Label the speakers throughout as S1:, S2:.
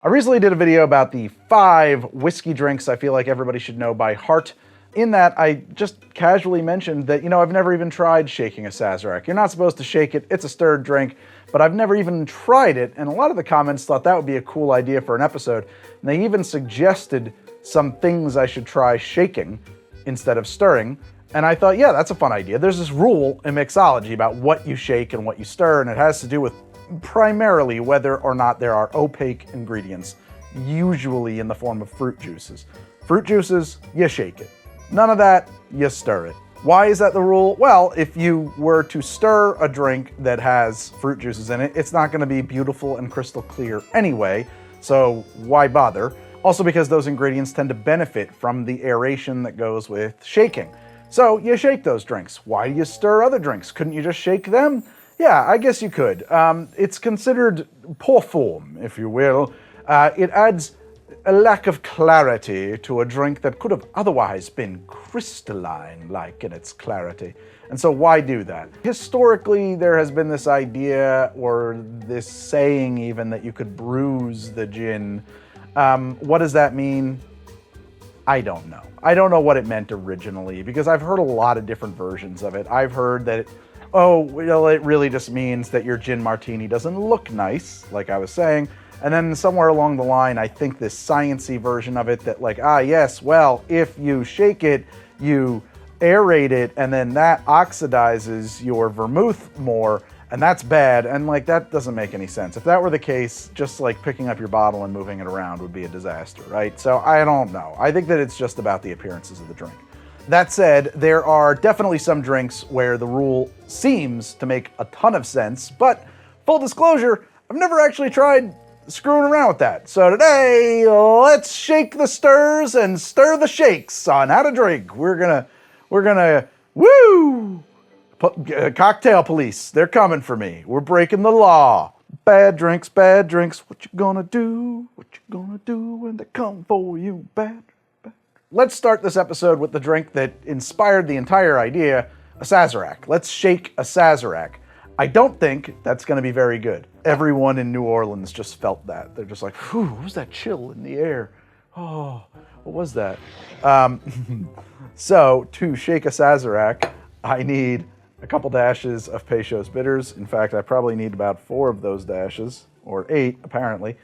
S1: I recently did a video about the 5 whiskey drinks I feel like everybody should know by heart. In that, I just casually mentioned that, I've never even tried shaking a Sazerac. You're not supposed to shake it, it's a stirred drink, but I've never even tried it, and a lot of the comments thought that would be a cool idea for an episode, and they even suggested some things I should try shaking instead of stirring, and I thought, yeah, that's a fun idea. There's this rule in mixology about what you shake and what you stir, and it has to do with primarily whether or not there are opaque ingredients, usually in the form of fruit juices. Fruit juices, you shake it. None of that, you stir it. Why is that the rule? Well, if you were to stir a drink that has fruit juices in it, it's not going to be beautiful and crystal clear anyway, so why bother? Also because those ingredients tend to benefit from the aeration that goes with shaking. So you shake those drinks. Why do you stir other drinks? Couldn't you just shake them? Yeah, I guess you could. It's considered poor form, if you will. It adds a lack of clarity to a drink that could have otherwise been crystalline-like in its clarity. And so why do that? Historically, there has been this idea, or this saying even, that you could bruise the gin. What does that mean? I don't know. I don't know what it meant originally, because I've heard a lot of different versions of it. I've heard that it really just means that your gin martini doesn't look nice, like I was saying. And then somewhere along the line, I think this science-y version of it that yes, well, if you shake it, you aerate it, and then that oxidizes your vermouth more, and that's bad, and that doesn't make any sense. If that were the case, just picking up your bottle and moving it around would be a disaster, right? So I don't know. I think that it's just about the appearances of the drink. That said, there are definitely some drinks where the rule seems to make a ton of sense, but full disclosure, I've never actually tried screwing around with that. So today, let's shake the stirs and stir the shakes on how to drink. We're gonna, woo! Cocktail police, they're coming for me. We're breaking the law. Bad drinks, what you gonna do? What you gonna do when they come for you? Bad. Let's start this episode with the drink that inspired the entire idea, a Sazerac. Let's shake a Sazerac. I don't think that's going to be very good. Everyone in New Orleans just felt that. They're just like, whew, what was that chill in the air? Oh, what was that? So, to shake a Sazerac, I need a couple dashes of Peychaud's bitters. In fact, I probably need about 4 of those dashes, or 8, apparently.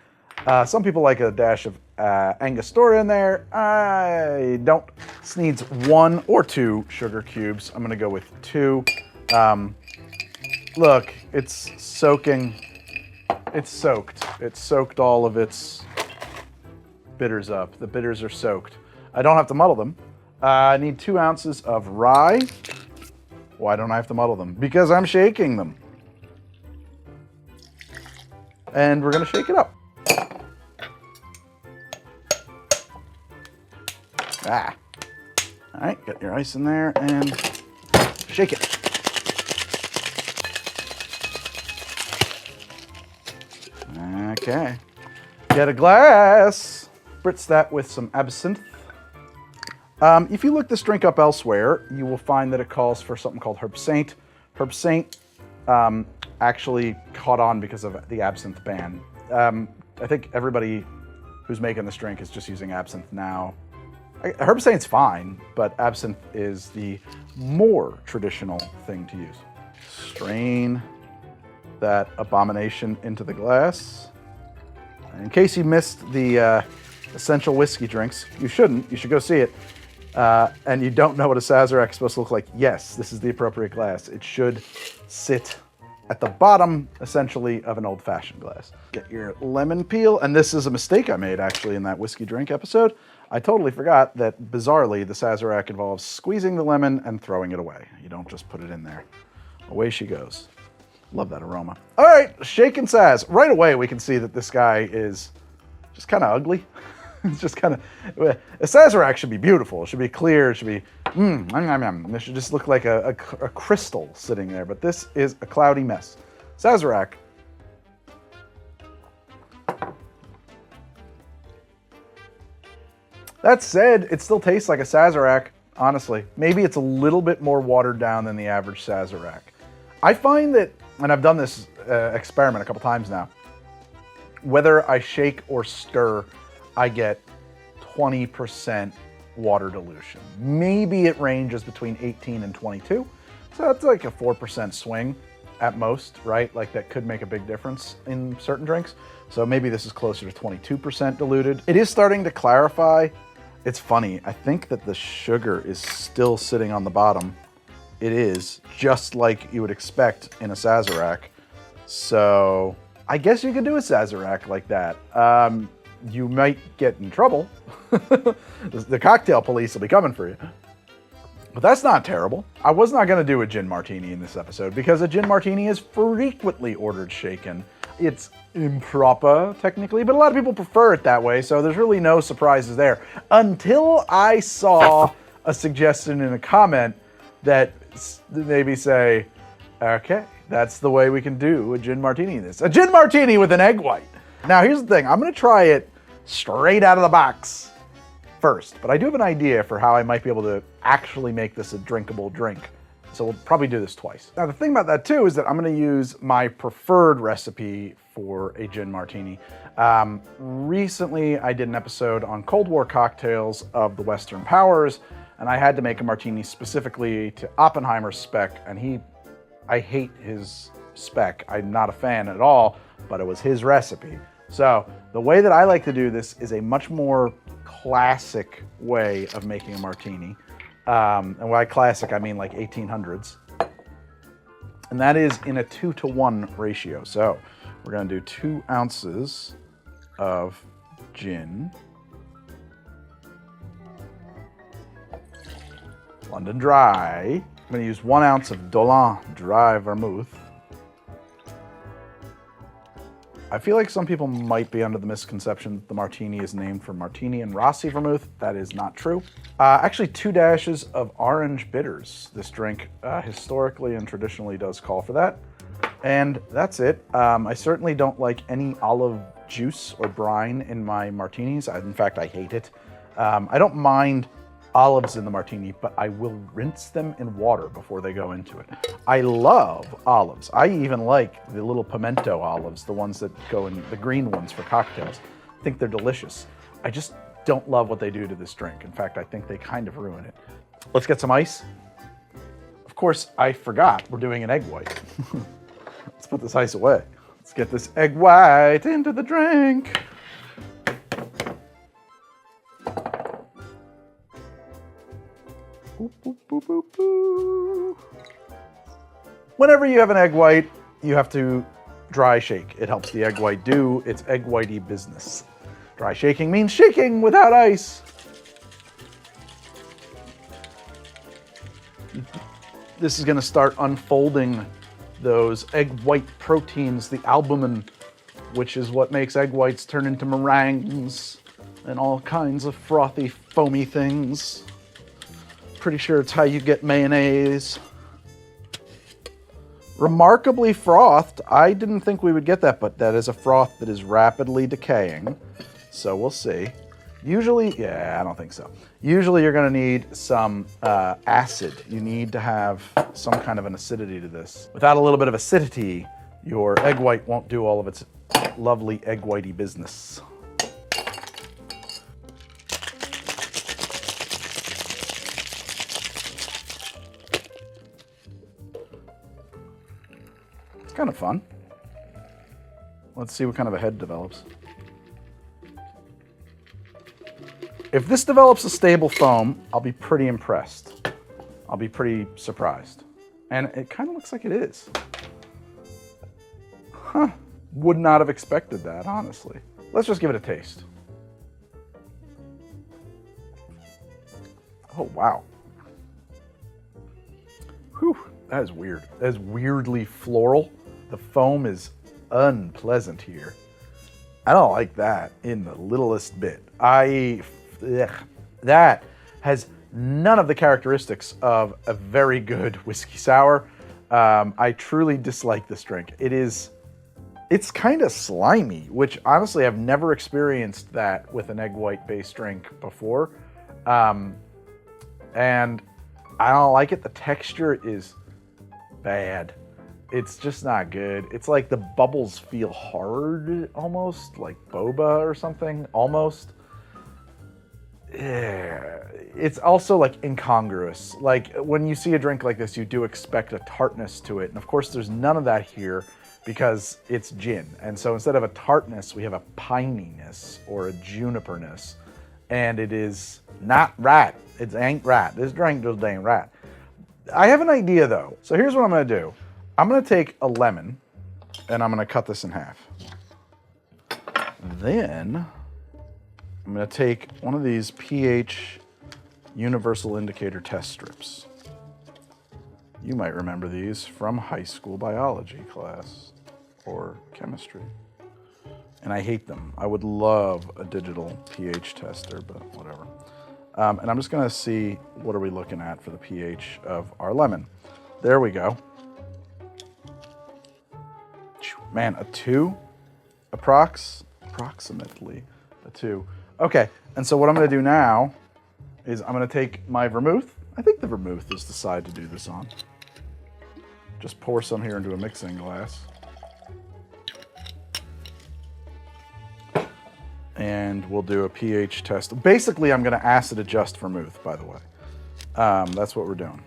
S1: Some people like a dash of Angostura in there. I don't. This needs 1 or 2 sugar cubes. I'm going to go with 2. Look, it's soaking. It's soaked. It's soaked all of its bitters up. The bitters are soaked. I don't have to muddle them. I need 2 ounces of rye. Why don't I have to muddle them? Because I'm shaking them. And we're going to shake it up. All right, get your ice in there and shake it. Okay, get a glass. Spritz that with some absinthe. If you look this drink up elsewhere, you will find that it calls for something called herb saint. Herb saint actually caught on because of the absinthe ban. I think everybody who's making this drink is just using absinthe now. Herb saint's fine, but absinthe is the more traditional thing to use. Strain that abomination into the glass. In case you missed the essential whiskey drinks, you shouldn't. You should go see it. And you don't know what a Sazerac is supposed to look like. Yes, this is the appropriate glass. It should sit at the bottom, essentially, of an old-fashioned glass. Get your lemon peel, and this is a mistake I made, actually, in that whiskey drink episode. I totally forgot that, bizarrely, the Sazerac involves squeezing the lemon and throwing it away. You don't just put it in there. Away she goes. Love that aroma. All right, Shanken Saz. Right away, we can see that this guy is just kind of ugly. It's just kind of... A Sazerac should be beautiful. It should be clear. It should be... It should just look like a crystal sitting there. But this is a cloudy mess. Sazerac. That said, it still tastes like a Sazerac, honestly. Maybe it's a little bit more watered down than the average Sazerac. I find that, and I've done this experiment a couple times now, Whether I shake or stir, I get 20% water dilution. Maybe it ranges between 18 and 22. So that's like a 4% swing at most, right? Like that could make a big difference in certain drinks. So maybe this is closer to 22% diluted. It is starting to clarify. It's funny, I think that the sugar is still sitting on the bottom. It is, just like you would expect in a Sazerac. So I guess you could do a Sazerac like that. You might get in trouble. The cocktail police will be coming for you. But that's not terrible. I was not going to do a gin martini in this episode because a gin martini is frequently ordered shaken. It's improper, technically, but a lot of people prefer it that way, so there's really no surprises there. Until I saw a suggestion in a comment that maybe say, okay, that's the way we can do a gin martini in this. A gin martini with an egg white. Now, here's the thing. I'm going to try it straight out of the box first, but I do have an idea for how I might be able to actually make this a drinkable drink. So we'll probably do this twice. Now, the thing about that too is that I'm going to use my preferred recipe for a gin martini. Recently, I did an episode on Cold War cocktails of the Western powers, and I had to make a martini specifically to Oppenheimer's spec, and I hate his spec. I'm not a fan at all, but it was his recipe. So the way that I like to do this is a much more classic way of making a martini. And by classic, I mean like 1800s. And that is in a 2-to-1 ratio. So we're gonna do 2 ounces of gin, London Dry. I'm gonna use 1 ounce of Dolan Dry Vermouth. I feel like some people might be under the misconception that the martini is named for Martini and Rossi Vermouth. That is not true. Actually, 2 dashes of orange bitters. This drink historically and traditionally does call for that. And that's it. I certainly don't like any olive juice or brine in my martinis. In fact, I hate it. I don't mind olives in the martini, but I will rinse them in water before they go into it. I love olives. I even like the little pimento olives, the ones that go in, the green ones for cocktails. I think they're delicious. I just don't love what they do to this drink. In fact, I think they kind of ruin it. Let's get some ice. Of course, I forgot we're doing an egg white. Let's put this ice away. Let's get this egg white into the drink. Boop, boop, boop, boop, boop. Whenever you have an egg white, you have to dry shake. It helps the egg white do its egg whitey business. Dry shaking means shaking without ice. This is going to start unfolding those egg white proteins, the albumin, which is what makes egg whites turn into meringues and all kinds of frothy, foamy things. Pretty sure it's how you get mayonnaise. Remarkably frothed. I didn't think we would get that, but that is a froth that is rapidly decaying. So we'll see. Usually, yeah, I don't think so. Usually you're gonna need some acid. You need to have some kind of an acidity to this. Without a little bit of acidity, your egg white won't do all of its lovely egg whitey business. Kind of fun. Let's see what kind of a head develops. If this develops a stable foam, I'll be pretty impressed. I'll be pretty surprised. And it kind of looks like it is. Huh. Would not have expected that, honestly. Let's just give it a taste. Oh, wow. Whew, that is weird. That is weirdly floral. The foam is unpleasant here. I don't like that in the littlest bit. That has none of the characteristics of a very good whiskey sour. I truly dislike this drink. It's kind of slimy, which honestly I've never experienced that with an egg white based drink before. And I don't like it. The texture is bad. It's just not good. It's like the bubbles feel hard, almost like boba or something, almost. Yeah. It's also like incongruous. Like when you see a drink like this, you do expect a tartness to it. And of course there's none of that here because it's gin. And so instead of a tartness, we have a pininess or a juniperness. And it is not right. It ain't right. This drink just ain't right. I have an idea though. So here's what I'm gonna do. I'm gonna take a lemon and I'm gonna cut this in half. Then I'm gonna take one of these pH universal indicator test strips. You might remember these from high school biology class or chemistry. And I hate them. I would love a digital pH tester, but whatever. And I'm just gonna see, what are we looking at for the pH of our lemon? There we go. Man, a 2? Approximately a 2. Okay, and so what I'm gonna do now is I'm gonna take my vermouth. I think the vermouth is the side to do this on. Just pour some here into a mixing glass. And we'll do a pH test. Basically, I'm gonna acid adjust vermouth, by the way. That's what we're doing.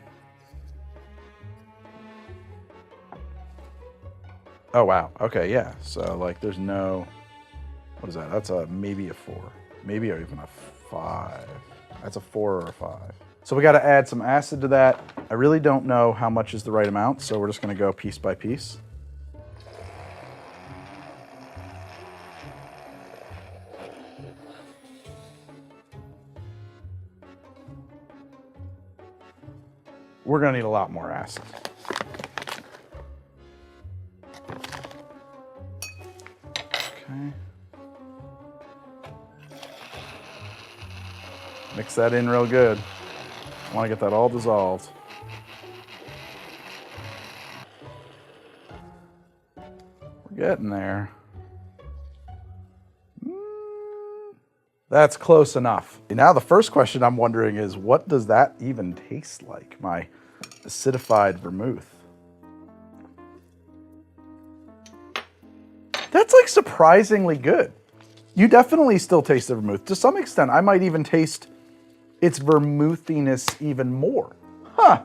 S1: Oh, wow, okay, yeah. So like there's no, what is that? That's maybe a 4, maybe even a 5. That's a 4 or a 5. So we gotta add some acid to that. I really don't know how much is the right amount, so we're just gonna go piece by piece. We're gonna need a lot more acid. Okay. Mix that in real good. I want to get that all dissolved. We're getting there. That's close enough. Now the first question I'm wondering is, what does that even taste like? My acidified vermouth. That's like surprisingly good. You definitely still taste the vermouth. To some extent, I might even taste its vermouthiness even more. Huh,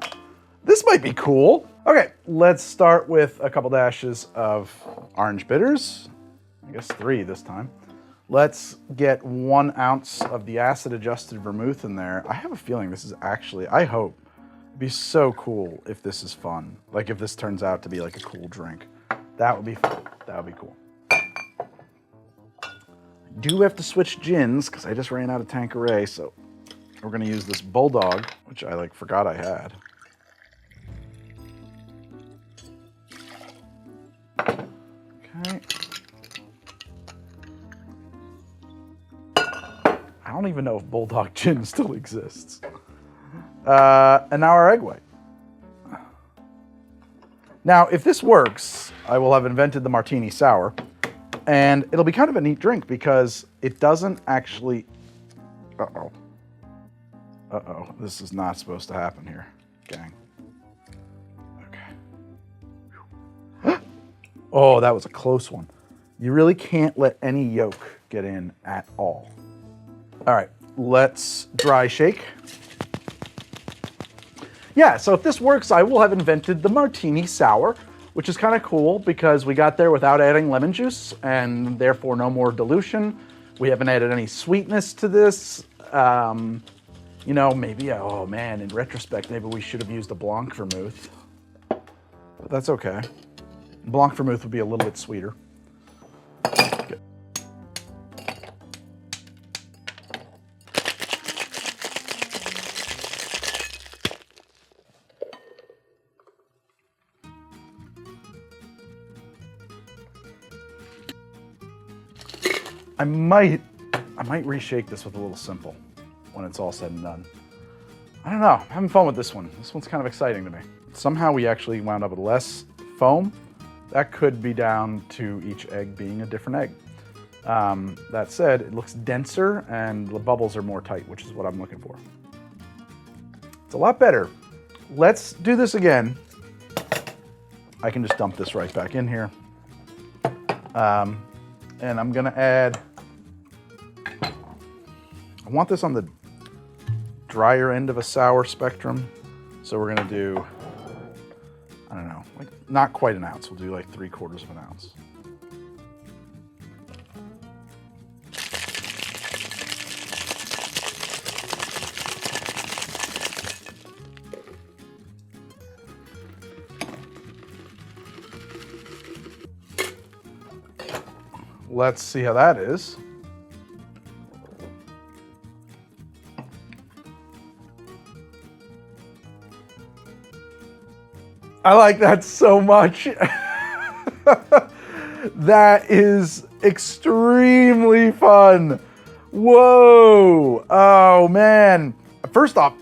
S1: this might be cool. Okay, let's start with a couple dashes of orange bitters. I guess 3 this time. Let's get 1 ounce of the acid-adjusted vermouth in there. I have a feeling this is actually, I hope, it'd be so cool if this is fun. Like if this turns out to be like a cool drink. That would be fun. That would be cool. I do have to switch gins because I just ran out of Tanqueray, so we're gonna use this Bulldog, which I like forgot I had. Okay. I don't even know if Bulldog gin still exists. And now our egg white. Now, if this works, I will have invented the Martini Sour, and it'll be kind of a neat drink because it doesn't actually, uh-oh, this is not supposed to happen here, gang. Okay. Oh, that was a close one. You really can't let any yolk get in at all. All right, let's dry shake. Yeah, so if this works, I will have invented the Martini Sour, which is kind of cool because we got there without adding lemon juice and therefore no more dilution. We haven't added any sweetness to this. You know, maybe, oh man, in retrospect, maybe we should have used a Blanc vermouth. But that's okay. Blanc vermouth would be a little bit sweeter. Okay. I might reshake this with a little simple when it's all said and done. I don't know, I'm having fun with this one. This one's kind of exciting to me. Somehow we actually wound up with less foam. That could be down to each egg being a different egg. That said, it looks denser and the bubbles are more tight, which is what I'm looking for. It's a lot better. Let's do this again. I can just dump this right back in here. And I'm gonna add, I want this on the drier end of a sour spectrum. So we're gonna do, I don't know, like not quite an ounce. We'll do like 3/4 of an ounce. Let's see how that is. I like that so much. That is extremely fun. Whoa. Oh man. First off,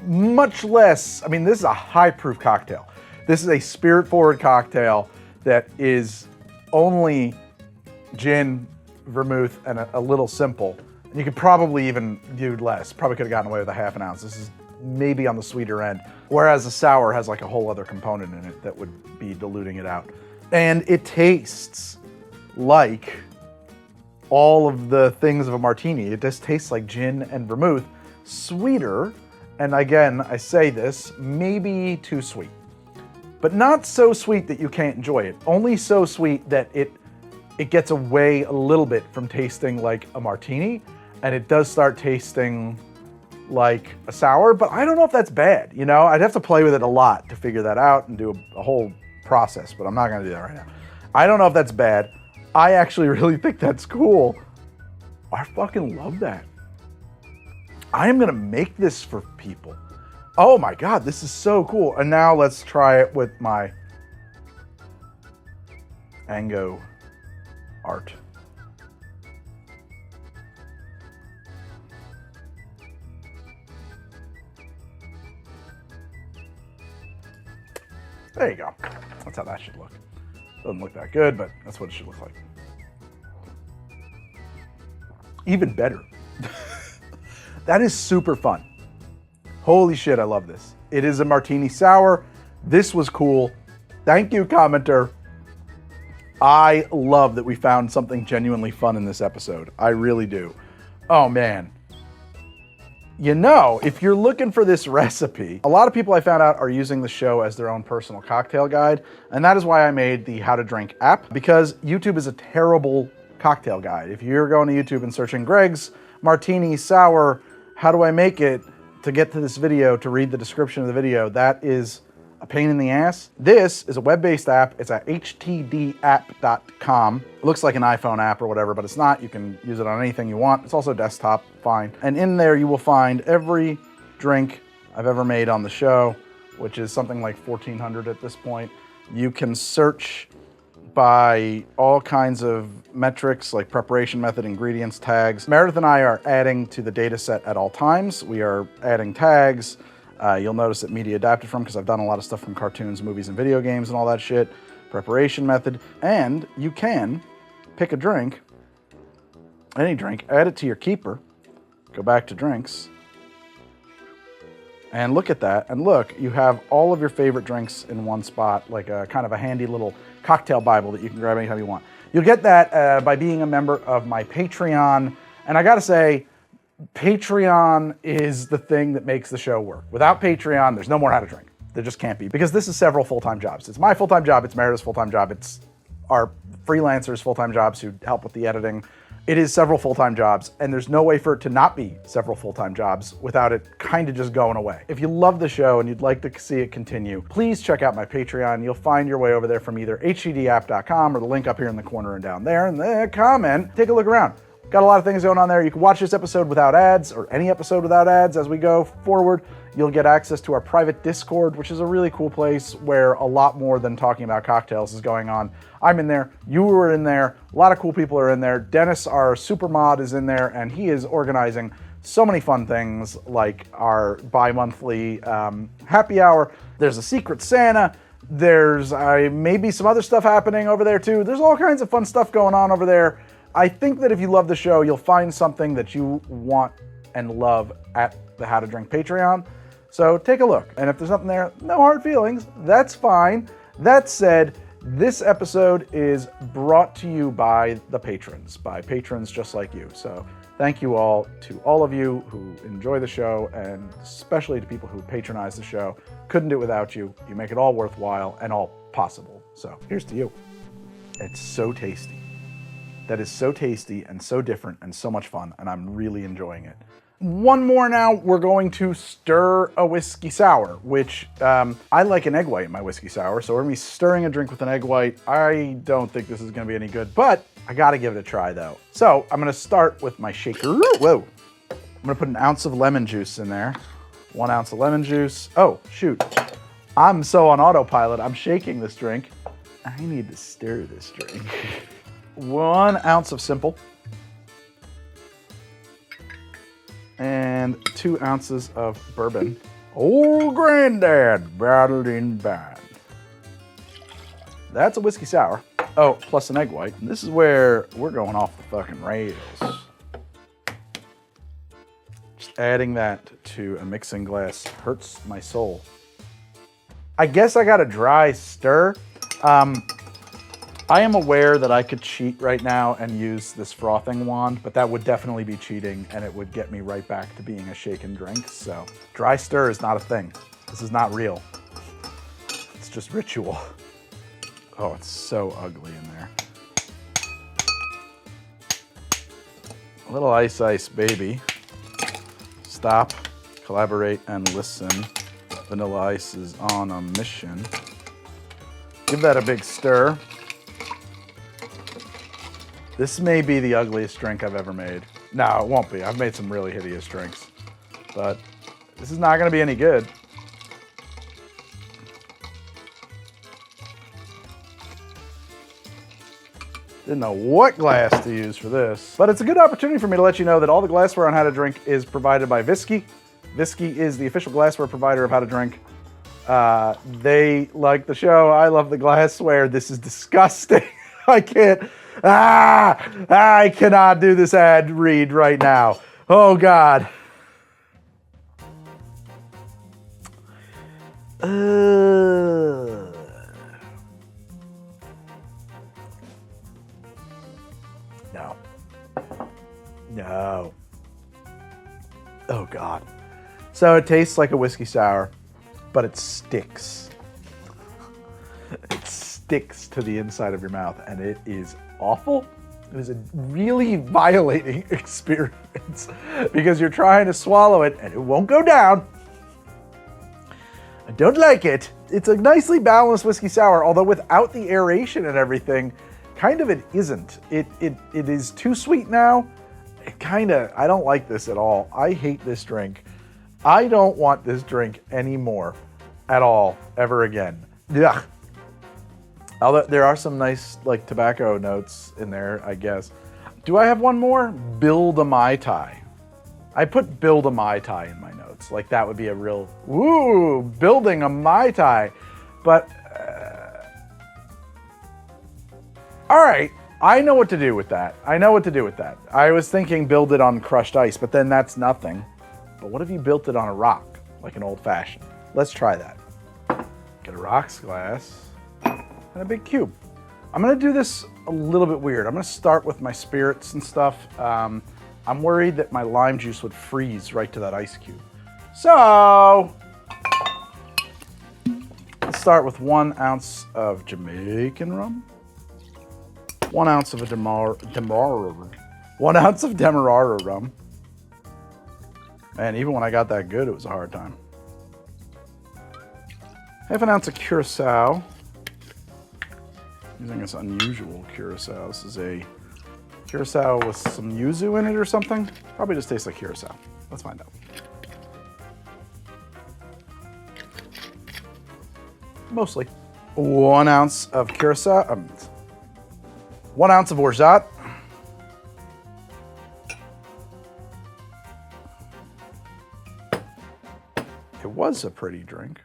S1: much less, I mean, this is a high proof cocktail. This is a spirit forward cocktail that is only gin, vermouth, and a little simple. And you could probably even do less. Probably could have gotten away with a half an ounce. This is maybe on the sweeter end. Whereas the sour has like a whole other component in it that would be diluting it out. And it tastes like all of the things of a martini. It just tastes like gin and vermouth, sweeter. And again, I say this, maybe too sweet, but not so sweet that you can't enjoy it. Only so sweet that it gets away a little bit from tasting like a martini, and it does start tasting like a sour, but I don't know if that's bad. You know, I'd have to play with it a lot to figure that out and do a whole process, but I'm not gonna do that right now. I don't know if that's bad. I actually really think that's cool. I fucking love that. I am gonna make this for people. Oh my God, this is so cool. And now let's try it with my Ango art. There you go. That's how that should look. Doesn't look that good, but that's what it should look like. Even better. That is super fun. Holy shit, I love this. It is a Martini Sour. This was cool. Thank you, commenter. I love that we found something genuinely fun in this episode. I really do. Oh man. You know, if you're looking for this recipe, a lot of people I found out are using the show as their own personal cocktail guide, and that is why I made the How to Drink app, because YouTube is a terrible cocktail guide. If you're going to YouTube and searching Greg's Martini Sour, how do I make it, to get to this video, to read the description of the video, that is a pain in the ass. This is a web-based app. It's at htdapp.com. It looks like an iPhone app or whatever, but it's not. You can use it on anything you want. It's also desktop, fine. And in there you will find every drink I've ever made on the show, which is something like 1,400 at this point. You can search by all kinds of metrics like preparation method, ingredients, tags. Meredith and I are adding to the data set at all times. We are adding tags. You'll notice that media adapted from, because I've done a lot of stuff from cartoons, movies, and video games and all that shit. Preparation method. And you can pick a drink, any drink, add it to your keeper, go back to drinks, and look at that. And look, you have all of your favorite drinks in one spot, like a kind of a handy little cocktail Bible that you can grab anytime you want. You'll get that by being a member of my Patreon. And I gotta say, Patreon is the thing that makes the show work. Without Patreon, there's no more How to Drink. There just can't be, because this is several full-time jobs. It's my full-time job, it's Meredith's full-time job, it's our freelancers' full-time jobs who help with the editing. It is several full-time jobs, and there's no way for it to not be several full-time jobs without it kind of just going away. If you love the show and you'd like to see it continue, please check out my Patreon. You'll find your way over there from either htdapp.com or the link up here in the corner and down there in the comment. Take a look around. Got a lot of things going on there. You can watch this episode without ads, or any episode without ads as we go forward. You'll get access to our private Discord, which is a really cool place where a lot more than talking about cocktails is going on. I'm in there, you were in there, a lot of cool people are in there. Dennis, our super mod, is in there, and he is organizing so many fun things like our bi-monthly happy hour. There's a Secret Santa. There's maybe some other stuff happening over there too. There's all kinds of fun stuff going on over there. I think that if you love the show, you'll find something that you want and love at the How to Drink Patreon. So take a look. And if there's nothing there, no hard feelings, that's fine. That said, this episode is brought to you by the patrons, by patrons just like you. So thank you all to all of you who enjoy the show, and especially to people who patronize the show. Couldn't do it without you. You make it all worthwhile and all possible. So here's to you. It's so tasty. That is so tasty and so different and so much fun, and I'm really enjoying it. One more now, we're going to stir a whiskey sour, which I like an egg white in my whiskey sour, so we're gonna be stirring a drink with an egg white. I don't think this is gonna be any good, but I gotta give it a try though. So I'm gonna start with my shaker. Whoa. I'm gonna put an ounce of lemon juice in there. 1 ounce of lemon juice. Oh, shoot. I'm so on autopilot, I'm shaking this drink. I need to stir this drink. 1 ounce of simple. And 2 ounces of bourbon. Old Granddad battled in bad. That's a whiskey sour. Oh, plus an egg white. And this is where we're going off the fucking rails. Just adding that to a mixing glass hurts my soul. I guess I got a dry stir. I am aware that I could cheat right now and use this frothing wand, but that would definitely be cheating and it would get me right back to being a shaken drink. So dry stir is not a thing. This is not real. It's just ritual. Oh, it's so ugly in there. A little ice, ice, baby. Stop, collaborate, and listen. Vanilla Ice is on a mission. Give that a big stir. This may be the ugliest drink I've ever made. No, it won't be. I've made some really hideous drinks. But this is not going to be any good. Didn't know what glass to use for this. But it's a good opportunity for me to let you know that all the glassware on How to Drink is provided by Whiskey. Whiskey is the official glassware provider of How to Drink. They like the show. I love the glassware. This is disgusting. I can't. I cannot do this ad read right now. Oh, God. No. No. Oh, God. So it tastes like a whiskey sour, but it sticks. It sticks to the inside of your mouth, and it is awful. It is a really violating experience because you're trying to swallow it and it won't go down. I don't like it. It's a nicely balanced whiskey sour, although without the aeration and everything, kind of it isn't. It is too sweet now. I don't like this at all. I hate this drink. I don't want this drink anymore at all, ever again. Ugh. Although there are some nice like tobacco notes in there, I guess. Do I have one more? Build a Mai Tai. I put build a Mai Tai in my notes. Like that would be a real, woo, building a Mai Tai. But, all right, I know what to do with that. I was thinking build it on crushed ice, but then that's nothing. But what if you built it on a rock, like an old fashioned? Let's try that. Get a rocks glass. And a big cube. I'm gonna do this a little bit weird. I'm gonna start with my spirits and stuff. I'm worried that my lime juice would freeze right to that ice cube. So, let's start with 1 ounce of Jamaican rum. 1 ounce of 1 ounce of Demerara rum. Man, even when I got that good, it was a hard time. Half an ounce of Curacao. Using this unusual Curacao. This is a Curacao with some yuzu in it or something. Probably just tastes like Curacao. Let's find out. Mostly. 1 ounce of Curacao. 1 ounce of Orgeat. It was a pretty drink.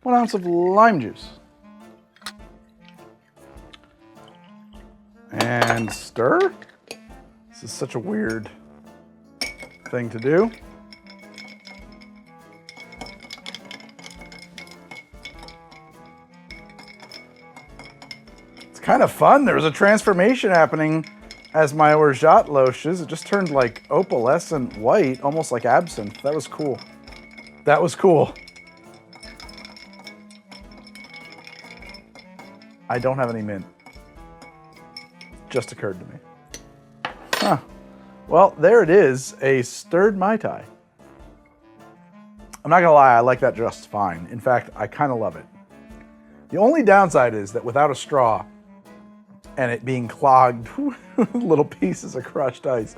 S1: 1 ounce of lime juice. And stir. This is such a weird thing to do. kind of fun. There was a transformation happening as my orgeat loches. It just turned like opalescent white, almost like absinthe. That was cool. That was cool. I don't have any mint. Just occurred to me. Huh. Well, there it is, a stirred Mai Tai. I'm not gonna lie, I like that just fine. In fact, I kind of love it. The only downside is that without a straw and it being clogged with little pieces of crushed ice,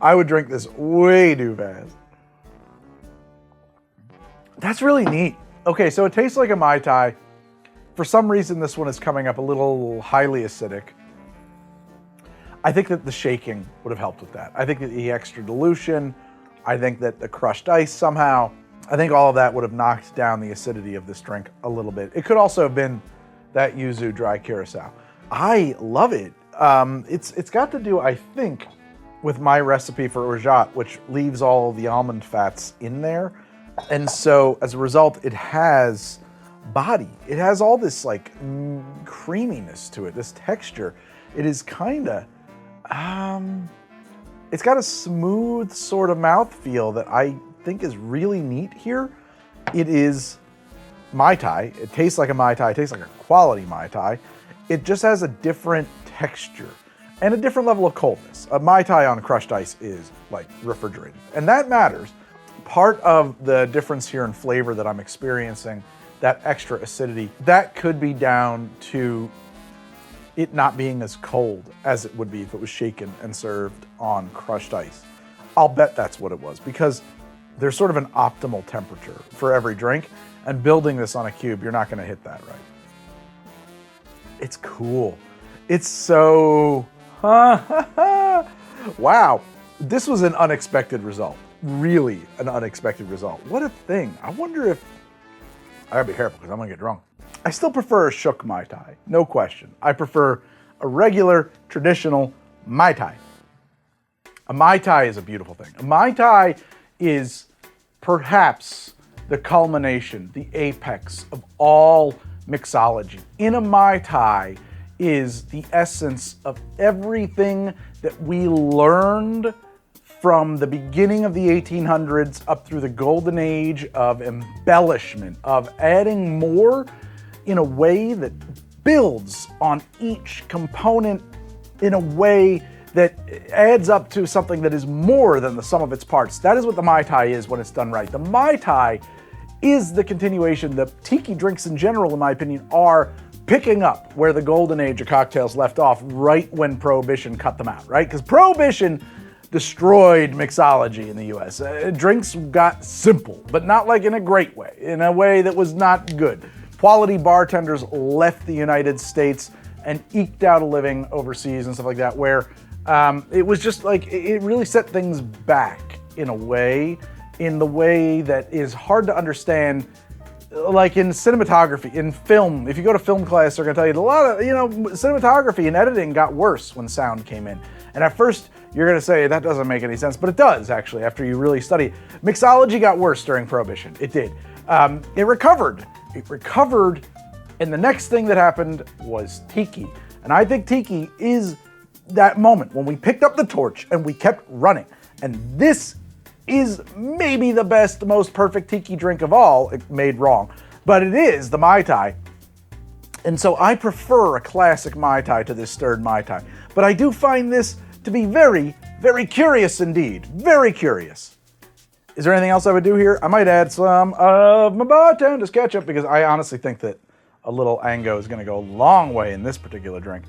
S1: I would drink this way too fast. That's really neat. Okay, so it tastes like a Mai Tai. For some reason, this one is coming up a little highly acidic. I think that the shaking would have helped with that. I think that the extra dilution, I think that the crushed ice somehow, I think all of that would have knocked down the acidity of this drink a little bit. It could also have been that yuzu dry curacao. I love it. It's got to do, I think, with my recipe for orgeat, which leaves all the almond fats in there. And so as a result, it has body. It has all this like creaminess to it, this texture. It is kind of, it's got a smooth sort of mouthfeel that I think is really neat here. It is Mai Tai. It tastes like a Mai Tai. It tastes like a quality Mai Tai. It just has a different texture and a different level of coldness. A Mai Tai on crushed ice is like refrigerated, and that matters. Part of the difference here in flavor that I'm experiencing, that extra acidity, that could be down to it not being as cold as it would be if it was shaken and served on crushed ice. I'll bet that's what it was, because there's sort of an optimal temperature for every drink, and building this on a cube, you're not gonna hit that right. It's cool. It's so, wow. This was an unexpected result. Really an unexpected result. What a thing. I wonder if, I gotta be careful because I'm gonna get drunk. I still prefer a shook Mai Tai, no question. I prefer a regular, traditional Mai Tai. A Mai Tai is a beautiful thing. A Mai Tai is perhaps the culmination, the apex of all mixology. In a Mai Tai is the essence of everything that we learned from the beginning of the 1800s up through the golden age of embellishment, of adding more in a way that builds on each component in a way that adds up to something that is more than the sum of its parts. That is what the Mai Tai is when it's done right. The Mai Tai is the continuation. The tiki drinks in general, in my opinion, are picking up where the golden age of cocktails left off right when Prohibition cut them out, right? Because Prohibition destroyed mixology in the US. Drinks got simple, but not like in a great way, in a way that was not good. Quality bartenders left the United States and eked out a living overseas and stuff like that, where it was just like, it really set things back in a way, in the way that is hard to understand. Like in cinematography, in film, if you go to film class, they're gonna tell you a lot of, cinematography and editing got worse when sound came in. And at first, you're gonna say, that doesn't make any sense, but it does actually, after you really study it. Mixology got worse during Prohibition, it did. It recovered, and the next thing that happened was tiki. And I think tiki is that moment when we picked up the torch and we kept running. And this is maybe the best, most perfect tiki drink of all, made wrong, but it is the Mai Tai. And so I prefer a classic Mai Tai to this stirred Mai Tai. But I do find this to be very, very curious indeed. Very curious. Is there anything else I would do here? I might add some of my bartender's ketchup, because I honestly think that a little Ango is gonna go a long way in this particular drink.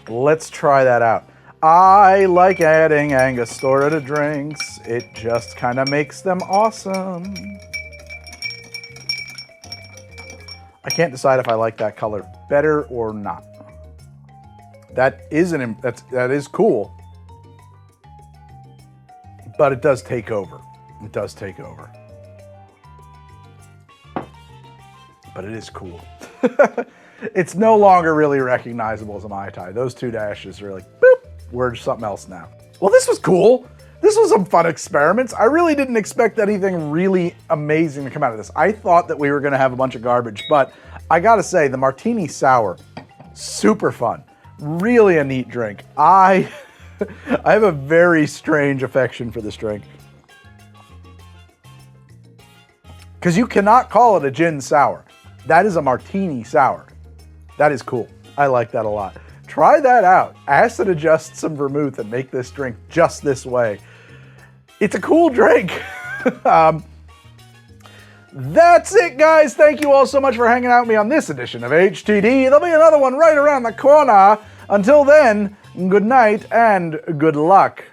S1: Let's try that out. I like adding Angostura to drinks. It just kind of makes them awesome. I can't decide if I like that color better or not. That is cool, but it does take over. It does take over. But it is cool. It's no longer really recognizable as a Mai Tai. Those two dashes are like, boop, we're something else now. Well, this was cool. This was some fun experiments. I really didn't expect anything really amazing to come out of this. I thought that we were gonna have a bunch of garbage, but I gotta say, the Martini Sour, super fun. Really a neat drink. I have a very strange affection for this drink. Because you cannot call it a gin sour. That is a Martini Sour. That is cool. I like that a lot. Try that out. Acid adjust some vermouth and make this drink just this way. It's a cool drink. That's it, guys. Thank you all so much for hanging out with me on this edition of HTD. There'll be another one right around the corner. Until then, good night and good luck.